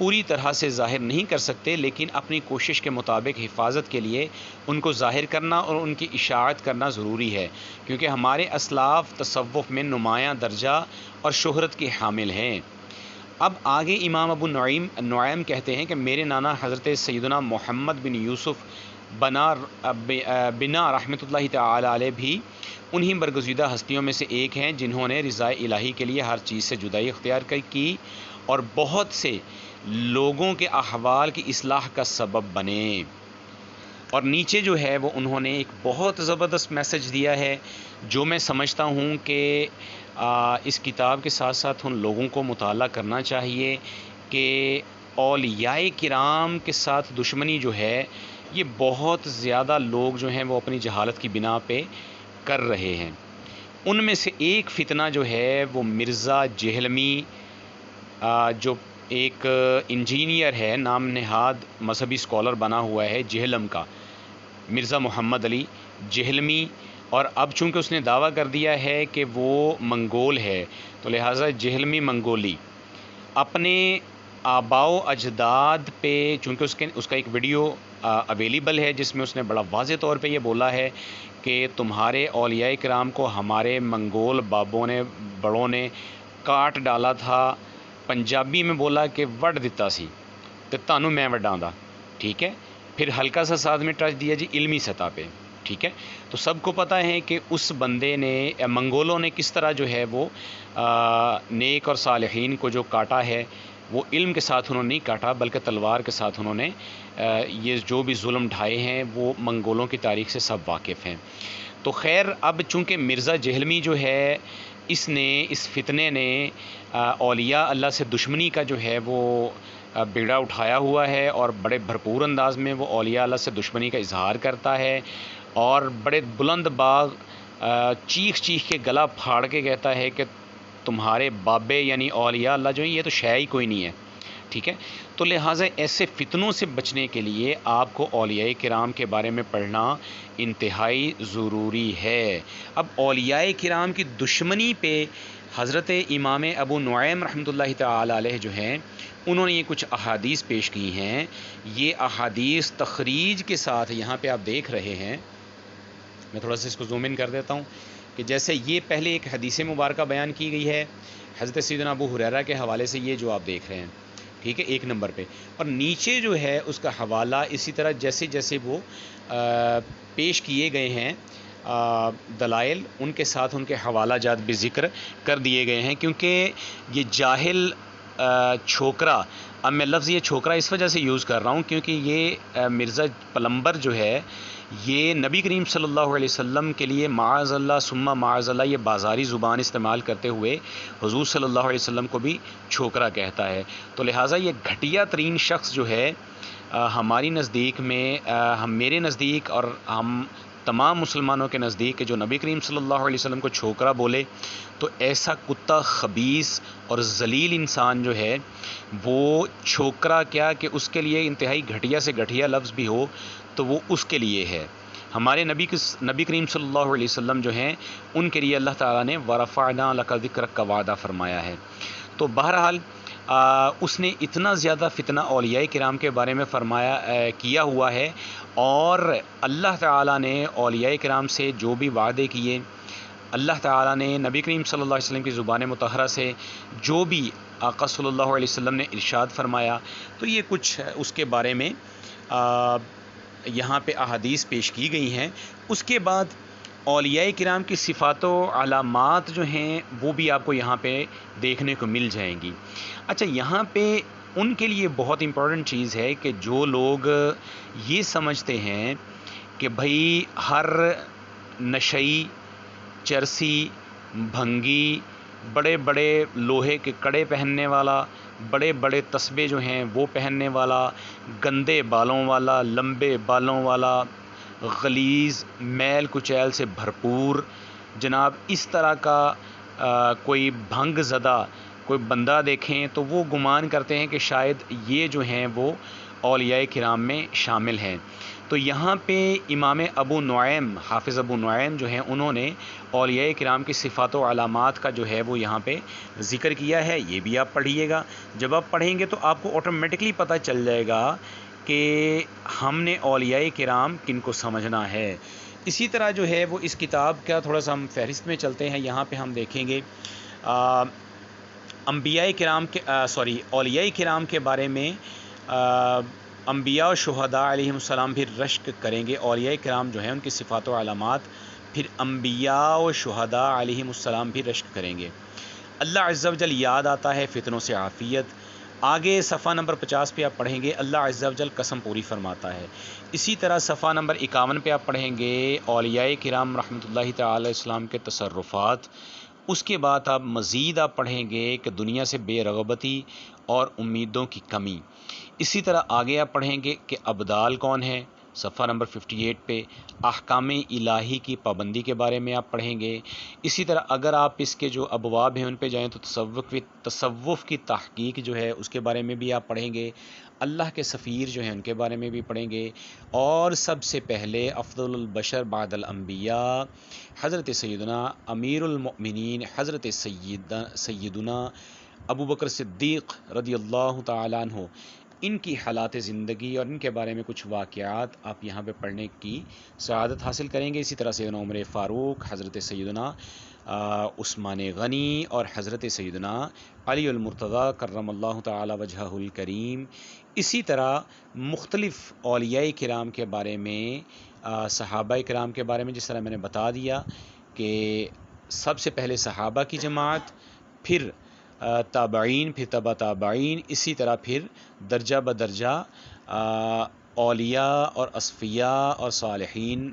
پوری طرح سے ظاہر نہیں کر سکتے، لیکن اپنی کوشش کے مطابق حفاظت کے لیے ان کو ظاہر کرنا اور ان کی اشاعت کرنا ضروری ہے، کیونکہ ہمارے اسلاف تصوف میں نمایاں درجہ اور شہرت کے حامل ہیں۔ اب آگے امام ابو نعیم کہتے ہیں کہ میرے نانا حضرت سیدنا محمد بن یوسف بنا رحمۃ اللہ تعالی علیہ بھی انہی برگزیدہ ہستیوں میں سے ایک ہیں جنہوں نے رضا الہی کے لیے ہر چیز سے جدائی اختیار کی اور بہت سے لوگوں کے احوال کی اصلاح کا سبب بنے۔ اور نیچے جو ہے وہ انہوں نے ایک بہت زبردست میسج دیا ہے، جو میں سمجھتا ہوں کہ اس کتاب کے ساتھ ساتھ ان لوگوں کو مطالعہ کرنا چاہیے کہ اولیاء کرام کے ساتھ دشمنی جو ہے یہ بہت زیادہ لوگ جو ہیں وہ اپنی جہالت کی بنا پہ کر رہے ہیں۔ ان میں سے ایک فتنہ جو ہے وہ مرزا جہلمی، جو ایک انجینئر ہے، نام نہاد مذہبی اسکالر بنا ہوا ہے جہلم کا، مرزا محمد علی جہلمی، اور اب چونکہ اس نے دعویٰ کر دیا ہے کہ وہ منگول ہے تو لہٰذا جہلمی منگولی اپنے آباء و اجداد پہ، چونکہ اس کا ایک ویڈیو اویلیبل ہے جس میں اس نے بڑا واضح طور پہ یہ بولا ہے کہ تمہارے اولیاء کرام کو ہمارے منگول بابوں نے بڑوں نے کاٹ ڈالا تھا، پنجابی میں بولا کہ وڈ دیتا سی تے تانوں میں وڈاں، ٹھیک ہے، پھر ہلکا سا ساتھ میں ٹچ دیا جی علمی سطح پہ، ٹھیک ہے۔ تو سب کو پتہ ہے کہ اس بندے نے، منگولوں نے کس طرح جو ہے وہ نیک اور صالحین کو جو کاٹا ہے، وہ علم کے ساتھ انہوں نے نہیں کاٹا بلکہ تلوار کے ساتھ انہوں نے یہ جو بھی ظلم ڈھائے ہیں وہ منگولوں کی تاریخ سے سب واقف ہیں۔ تو خیر، اب چونکہ مرزا جہلمی جو ہے اس فتنے نے اولیاء اللہ سے دشمنی کا جو ہے وہ بیڑا اٹھایا ہوا ہے، اور بڑے بھرپور انداز میں وہ اولیاء اللہ سے دشمنی کا اظہار کرتا ہے، اور بڑے بلند باغ چیخ کے گلا پھاڑ کے کہتا ہے کہ تمہارے بابے یعنی اولیاء اللہ جو ہیں یہ تو شے ہی کوئی نہیں ہے، ٹھیک ہے۔ تو لہٰذا ایسے فتنوں سے بچنے کے لیے آپ کو اولیاء کرام کے بارے میں پڑھنا انتہائی ضروری ہے۔ اب اولیاء کرام کی دشمنی پہ حضرت امام ابو نعیم رحمۃ اللہ تعالی علیہ جو ہیں انہوں نے یہ کچھ احادیث پیش کی ہیں۔ یہ احادیث تخریج کے ساتھ یہاں پہ آپ دیکھ رہے ہیں، میں تھوڑا سا اس کو زوم ان کر دیتا ہوں کہ جیسے یہ پہلے ایک حدیث مبارکہ بیان کی گئی ہے حضرت سیدنا ابو ہریرہ کے حوالے سے، یہ جو آپ دیکھ رہے ہیں، ٹھیک ہے، ایک نمبر پہ، اور نیچے جو ہے اس کا حوالہ اسی طرح جیسے وہ پیش کیے گئے ہیں دلائل، ان کے ساتھ ان کے حوالہ جات بھی ذکر کر دیے گئے ہیں، کیونکہ یہ جاہل چھوکرا، اب میں لفظ یہ چھوکرا اس وجہ سے یوز کر رہا ہوں کیونکہ یہ مرزا پلمبر جو ہے یہ نبی کریم صلی اللہ علیہ وسلم کے لیے معاذ اللہ ثم معاذ اللہ یہ بازاری زبان استعمال کرتے ہوئے حضور صلی اللہ علیہ وسلم کو بھی چھوکرا کہتا ہے۔ تو لہٰذا یہ گھٹیا ترین شخص جو ہے ہماری نزدیک میں، میرے نزدیک اور ہم تمام مسلمانوں کے نزدیک کہ جو نبی کریم صلی اللہ علیہ وسلم کو چھوکرا بولے تو ایسا کتا خبیث اور ذلیل انسان جو ہے وہ چھوکرا کیا کہ اس کے لیے انتہائی گھٹیا سے گھٹیا لفظ بھی ہو تو وہ اس کے لیے ہے۔ ہمارے نبی کریم صلی اللہ علیہ وسلم جو ہیں ان کے لیے اللہ تعالیٰ نے وَرَفَعْنَا لَكَ ذِكْرَكَ کا وعدہ فرمایا ہے۔ تو بہرحال اس نے اتنا زیادہ فتنہ اولیاء کرام کے بارے میں کیا ہوا ہے، اور اللہ تعالیٰ نے اولیاء کرام سے جو بھی وعدے کیے، اللہ تعالیٰ نے نبی کریم صلی اللہ علیہ وسلم کی زبان مطہرہ سے جو بھی آقا صلی اللہ علیہ وسلم نے ارشاد فرمایا، تو یہ کچھ اس کے بارے میں یہاں پہ احادیث پیش کی گئی ہیں۔ اس کے بعد اولیاء کرام کی صفات و علامات جو ہیں وہ بھی آپ کو یہاں پہ دیکھنے کو مل جائیں گی۔ اچھا، یہاں پہ ان کے لیے بہت امپورٹنٹ چیز ہے کہ جو لوگ یہ سمجھتے ہیں کہ بھائی ہر نشئی، چرسی، بھنگی، بڑے بڑے لوہے کے کڑے پہننے والا، بڑے بڑے تسبے جو ہیں وہ پہننے والا، گندے بالوں والا، لمبے بالوں والا، غلیظ میل کچیل سے بھرپور، جناب اس طرح کا کوئی بھنگ زدہ کوئی بندہ دیکھیں تو وہ گمان کرتے ہیں کہ شاید یہ جو ہیں وہ اولیاء کرام میں شامل ہیں۔ تو یہاں پہ امام ابو نعیم، حافظ ابو نعیم جو ہیں، انہوں نے اولیاء کرام کی صفات و علامات کا جو ہے وہ یہاں پہ ذکر کیا ہے. یہ بھی آپ پڑھیے گا. جب آپ پڑھیں گے تو آپ کو آٹومیٹکلی پتہ چل جائے گا کہ ہم نے اولیاء کرام کن کو سمجھنا ہے. اسی طرح جو ہے وہ اس کتاب کا تھوڑا سا ہم فہرست میں چلتے ہیں. یہاں پہ ہم دیکھیں گے انبیاء کرام کے اولیاء کرام کے بارے میں انبیاء و شہداء علیہم السلام بھی رشک کریں گے. اولیاء کرام جو ہیں ان کی صفات و علامات پھر انبیاء و شہداء علیہم السلام بھی رشک کریں گے. اللہ عز و جل یاد آتا ہے فتنوں سے عافیت. آگے صفحہ نمبر 50 پہ آپ پڑھیں گے اللہ عز و جل قسم پوری فرماتا ہے. اسی طرح صفحہ نمبر 51 پہ آپ پڑھیں گے اولیاء کرام رحمۃ اللہ تعالی علیہ السلام کے تصرفات. اس کے بعد آپ مزید پڑھیں گے کہ دنیا سے بے رغبتی اور امیدوں کی کمی. اسی طرح آگے آپ پڑھیں گے کہ ابدال کون ہیں، صفحہ نمبر 58 پہ احکام الہی کی پابندی کے بارے میں آپ پڑھیں گے. اسی طرح اگر آپ اس کے جو ابواب ہیں ان پہ جائیں تو تصوف کی تحقیق جو ہے اس کے بارے میں بھی آپ پڑھیں گے. اللہ کے سفیر جو ہیں ان کے بارے میں بھی پڑھیں گے. اور سب سے پہلے افضل البشر بعد الانبیاء حضرت سیدنا امیر المؤمنین حضرت سیدنا ابو بکر صدیق رضی اللہ تعالیٰ عنہ، ان کی حالات زندگی اور ان کے بارے میں کچھ واقعات آپ یہاں پہ پڑھنے کی سعادت حاصل کریں گے. اسی طرح سیدنا عمر فاروق، حضرت سیدنا عثمان غنی اور حضرت سیدنا علی المرتضیٰ کرم اللہ تعالی وجہہ الکریم. اسی طرح مختلف اولیاء کرام کے بارے میں، صحابہ کرام کے بارے میں جس طرح میں نے بتا دیا کہ سب سے پہلے صحابہ کی جماعت، پھر تابعین، پھر تبع تابعین، اسی طرح پھر درجہ بدرجہ اولیاء اور اصفیاء اور صالحین،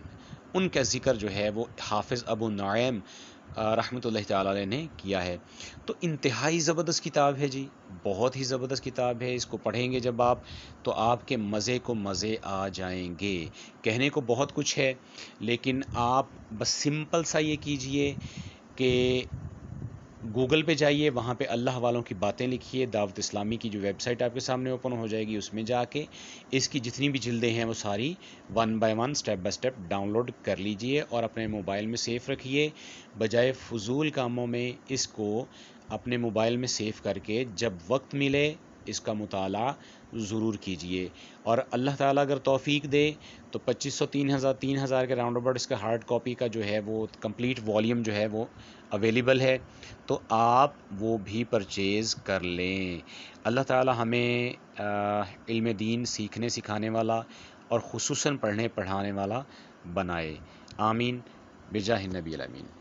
ان کا ذکر جو ہے وہ حافظ ابو نعیم رحمۃ اللہ تعالی علیہ نے کیا ہے. تو انتہائی زبردست کتاب ہے جی، بہت ہی زبردست کتاب ہے. اس کو پڑھیں گے جب آپ تو آپ کے مزے کو مزے آ جائیں گے. کہنے کو بہت کچھ ہے لیکن آپ بس سمپل سا یہ کیجئے کہ گوگل پہ جائیے، وہاں پہ اللہ والوں کی باتیں لکھیے. دعوت اسلامی کی جو ویب سائٹ آپ کے سامنے اوپن ہو جائے گی، اس میں جا کے اس کی جتنی بھی جلدیں ہیں وہ ساری 1 by 1 step by step download کر لیجئے اور اپنے موبائل میں سیف رکھیے. بجائے فضول کاموں میں اس کو اپنے موبائل میں سیو کر کے جب وقت ملے اس کا مطالعہ ضرور کیجئے. اور اللہ تعالیٰ اگر توفیق دے تو 2500 3000 کے راؤنڈ اباؤٹ اس کا ہارڈ کاپی کا جو ہے وہ کمپلیٹ والیوم جو ہے وہ اویلیبل ہے، تو آپ وہ بھی پرچیز کر لیں. اللہ تعالیٰ ہمیں علم دین سیکھنے سکھانے والا اور خصوصاً پڑھنے پڑھانے والا بنائے. آمین بجاہ النبی الامین.